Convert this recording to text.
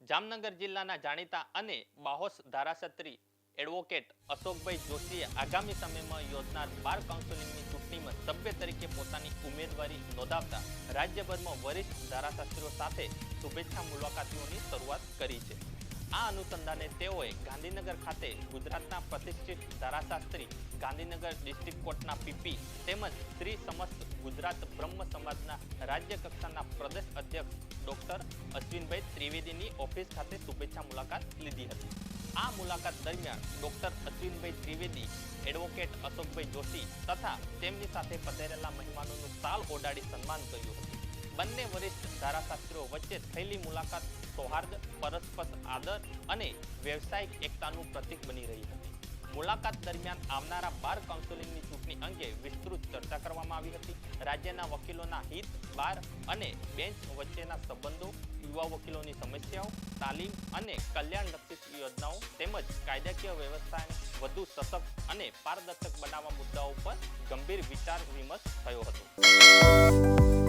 જામનગર જિલ્લાના જાણીતા અને બાહોશ ધારાસત્રી એડવોકેટ અશોકભાઈ જોશીએ આગામી સમયમાં યોજનાર બાર કાઉન્સિલની ચૂંટણીમાં સભ્ય તરીકે પોતાની ઉમેદવારી નોંધાવતા રાજ્યભરમાં વરિષ્ઠ ધારાશાસ્ત્રીઓ સાથે શુભેચ્છા મુલાકાતીઓની શરૂઆત કરી છે. આ અનુસંધાને તેઓએ ગાંધીનગર ખાતે ગુજરાતના પ્રતિષ્ઠિત ધારાશાસ્ત્રી, ગાંધીનગર ડિસ્ટ્રિક્ટ કોર્ટના પીપી તેમજ શ્રી સમસ્ત ગુજરાત બ્રહ્મ સમાજના રાજ્ય કક્ષાના પ્રદેશ અધ્યક્ષ ડોક્ટર અશ્વિનભાઈ ત્રિવેદીની ઓફિસ ખાતે શુભેચ્છા મુલાકાત લીધી હતી. આ મુલાકાત દરમિયાન ડોક્ટર અશ્વિનભાઈ ત્રિવેદી, એડવોકેટ અશોકભાઈ જોશી તથા તેમની સાથે પધારેલા મહેમાનોનું શાલ ઓઢાડી સન્માન કર્યું હતું. બંને વરિષ્ઠ ધારાશાસ્ત્રીઓ વચ્ચે થયેલી મુલાકાત સૌહાર્દ, પરસ્પર આદર અને વ્યવસાયિક એકતાનું પ્રતીક બની રહી હતી. મુલાકાત દરમિયાન આવનારા બાર કાઉન્સિલની ચૂંટણી અંગે વિસ્તૃત ચર્ચા કરવામાં આવી હતી. રાજ્યના વકીલોના હિત, બાર અને બેન્ચ વચ્ચેના સંબંધો, યુવા વકીલોની સમસ્યાઓ, તાલીમ અને કલ્યાણલક્ષી યોજનાઓ તેમજ કાયદાકીય વ્યવસ્થાને વધુ સશક્ત અને પારદર્શક બનાવવા મુદ્દાઓ પર ગંભીર વિચાર વિમર્શ થયો હતો.